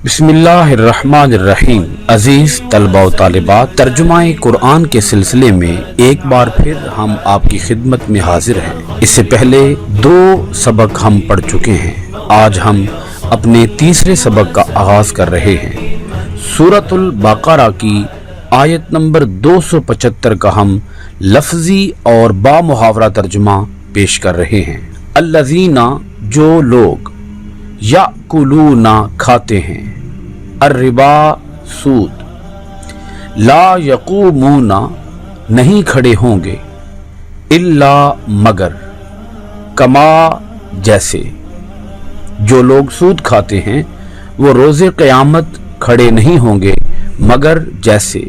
बिस्मिल्लाहिर्रहमानिर्रहीम। अजीज तलबा व तालिबात, तर्जुमाए कुरान के सिलसिले में एक बार फिर हम आपकी खिदमत में हाजिर हैं। इससे पहले 2 सबक हम पढ़ चुके हैं। आज हम अपने तीसरे सबक का आगाज कर रहे हैं। सूरतुल बकरा की आयत नंबर 275 का हम लफ्जी और बामुहावरा तर्जुमा पेश कर रहे हैं। अल्लज़ीना, जो लोग, याकुलूना, खाते हैं, अर्रिबा, सूद, ला यकूमूना, नहीं खड़े होंगे, इल्ला, मगर, कमा, जैसे। जो लोग सूद खाते हैं वो रोज़े क़यामत खड़े नहीं होंगे मगर जैसे।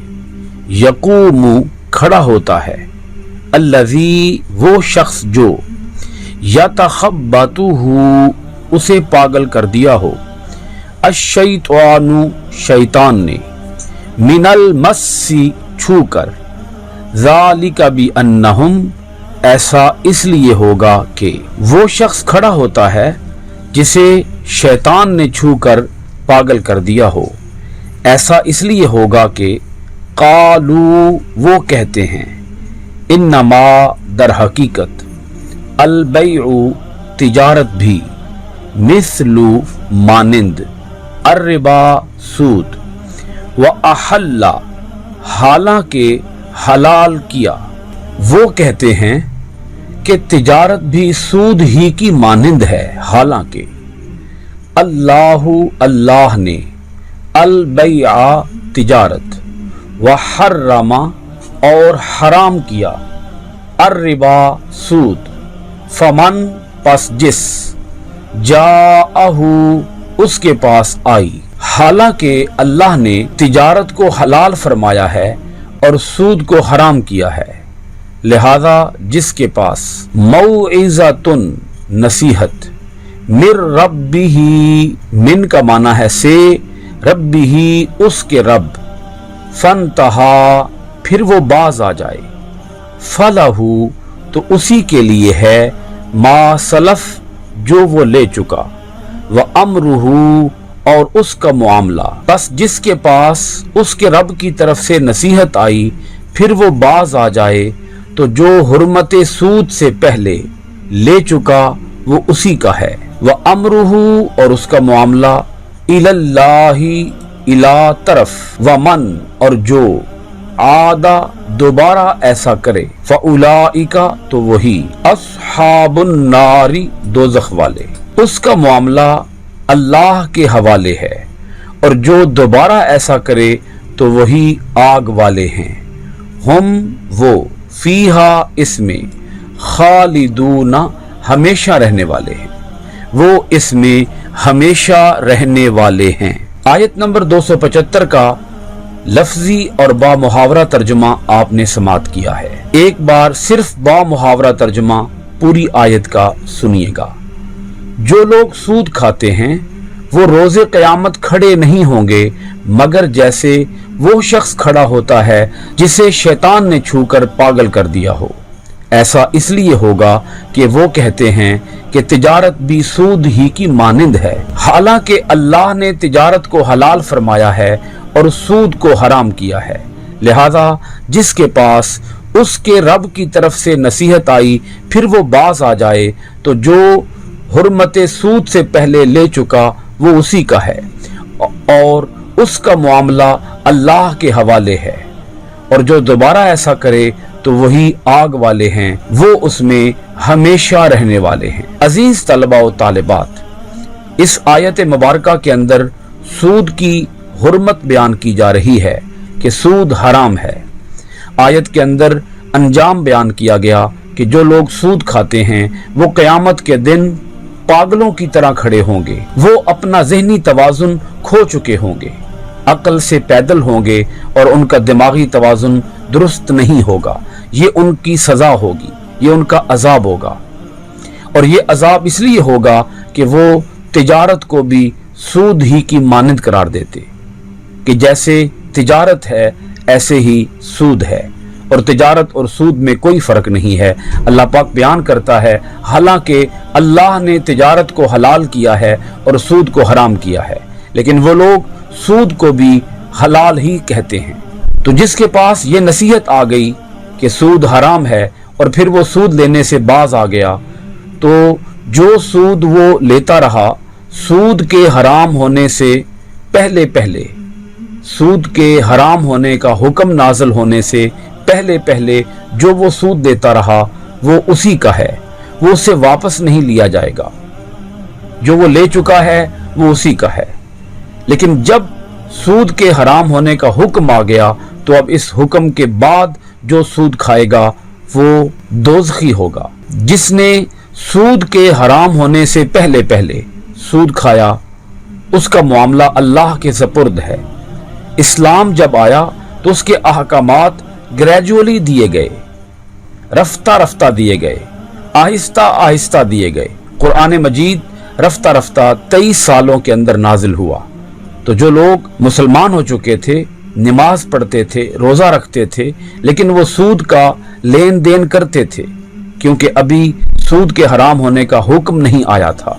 यकूमु, खड़ा होता है। अल्लज़ी, वो शख्स जो, यतखब्बतुहु, उसे पागल कर दिया हो, अश्शैतानु, शैतान ने, मिनल मस्सी, छू कर, ज़ालिका बिअन्नहुम, ऐसा इसलिए होगा कि। वो शख्स खड़ा होता है जिसे शैतान ने छू कर पागल कर दिया हो, ऐसा इसलिए होगा कि कालू, वो कहते हैं, इन्नमा, दर हकीकत, अल-बैउ, तिजारत भी, मिस्लु, मानिंद, अर्रिबा, सूद, व अहल्ला, हालांकि हलाल किया। वो कहते हैं कि तिजारत भी सूद ही की मानिंद है, हालांकि। अल्लाहु, अल्लाह ने, अल-बैआ, तिजारत, व हर्रमा, और हराम किया, अर्रिबा, सूद, फमन, पस जिस, जाअहु, उसके पास आई। हालांकि अल्लाह ने तिजारत को हलाल फरमाया है और सूद को हराम किया है, लिहाजा जिसके पास मौइज़तुन, नसीहत, मिर रब्बिही, मिन का माना है से, रब्बिही, उसके रब, फंतहा, फिर वो बाज आ जाए, फलहू, तो उसी के लिए है, मा सलफ, जो वो ले चुका, व अमरुहू, और उसका मामला। बस जिसके पास उसके रब की तरफ से नसीहत आई फिर वो बाज आ जाए, तो जो हुर्मत सूद से पहले ले चुका वो उसी का है। व अमरुहू, और उसका मामला, इलल्लाही, इला, तरफ, व मन, और जो, आदा, दोबारा ऐसा करे, फउलाइका, तो वही, अस्हाबुन नारी, दोज़ख वाले, उसका मामला अल्लाह के हवाले है, और जो दोबारा ऐसा करे तो वही आग वाले हैं। हम, वो, फीहा, इसमें, खालिदूना, हमेशा रहने वाले हैं, वो इसमें हमेशा रहने वाले हैं। आयत नंबर 275 का लफ्जी और बामुहावरा तर्जुमा आपने समात किया है। एक बार सिर्फ बामुहावरा तर्जुमा पूरी आयत का सुनिएगा। जो लोग सूद खाते हैं वो रोज़े क़यामत खड़े नहीं होंगे मगर जैसे वो शख्स खड़ा होता है जिसे शैतान ने छूकर पागल कर दिया हो। ऐसा इसलिए होगा कि वो कहते हैं कि तिजारत भी सूद ही की मानिंद है, हालांकि अल्लाह ने तिजारत को हलाल फरमाया है और सूद को हराम किया है, लिहाजा जिसके पास उसके रब की तरफ से नसीहत आई फिर वो बाज आ जाए, तो जो हुर्मत सूद से पहले ले चुका वो उसी का है और उसका मामला अल्लाह के हवाले है, और जो दोबारा ऐसा करे तो वही आग वाले हैं, वो उसमें हमेशा रहने वाले हैं। अजीज तलबा व तालिबात, इस आयत मुबारका के अंदर सूद की हुर्मत बयान की जा रही है कि सूद हराम है। आयत के अंदर अंजाम बयान किया गया कि जो लोग सूद खाते हैं वो क़यामत के दिन पागलों की तरह खड़े होंगे, वो अपना ज़हनी तवाज़ुन खो चुके होंगे, अक्ल से पैदल होंगे और उनका दिमागी तवाज़ुन दुरुस्त नहीं होगा। ये उनकी सज़ा होगी, ये उनका अजाब होगा, और ये अजाब इसलिए होगा कि वो तिजारत को भी सूद ही की मानिंद करार देते कि जैसे तिजारत है ऐसे ही सूद है, और तिजारत और सूद में कोई फ़र्क नहीं है। अल्लाह पाक बयान करता है हालांकि अल्लाह ने तिजारत को हलाल किया है और सूद को हराम किया है, لیکن وہ لوگ سود کو بھی حلال ہی کہتے ہیں۔ تو جس کے پاس یہ نصیحت آ گئی کہ سود حرام ہے اور پھر وہ سود لینے سے باز آ گیا، تو جو سود وہ لیتا رہا، سود کے حرام ہونے سے پہلے پہلے، سود کے حرام ہونے کا حکم نازل ہونے سے پہلے پہلے جو وہ سود لیتا رہا وہ اسی کا ہے، وہ اسے واپس نہیں لیا جائے گا۔ جو وہ لے چکا ہے وہ اسی کا ہے۔ لیکن جب سود کے حرام ہونے کا حکم آ گیا تو اب اس حکم کے بعد جو سود کھائے گا وہ دوزخی ہوگا۔ جس نے سود کے حرام ہونے سے پہلے پہلے سود کھایا، اس کا معاملہ اللہ کے سپرد ہے۔ اسلام جب آیا تو اس کے احکامات گریجولی دیے گئے، رفتہ رفتہ دیے گئے، آہستہ آہستہ دیے گئے۔ قرآن مجید رفتہ رفتہ 23 سالوں کے اندر نازل ہوا۔ تو جو لوگ مسلمان ہو چکے تھے، نماز پڑھتے تھے، روزہ رکھتے تھے، لیکن وہ سود کا لین دین کرتے تھے کیونکہ ابھی سود کے حرام ہونے کا حکم نہیں آیا تھا۔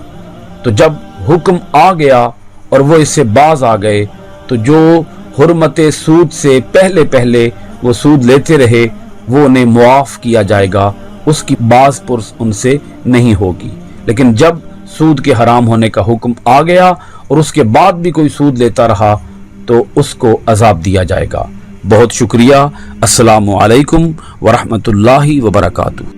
تو جب حکم آ گیا اور وہ اس سے باز آ گئے تو جو حرمت سود سے پہلے پہلے وہ سود لیتے رہے وہ انہیں معاف کیا جائے گا، اس کی باز پرس ان سے نہیں ہوگی۔ لیکن جب سود کے حرام ہونے کا حکم آ گیا اور اس کے بعد بھی کوئی سود لیتا رہا تو اس کو عذاب دیا جائے گا۔ بہت شکریہ۔ السلام علیکم ورحمۃ اللہ وبرکاتہ۔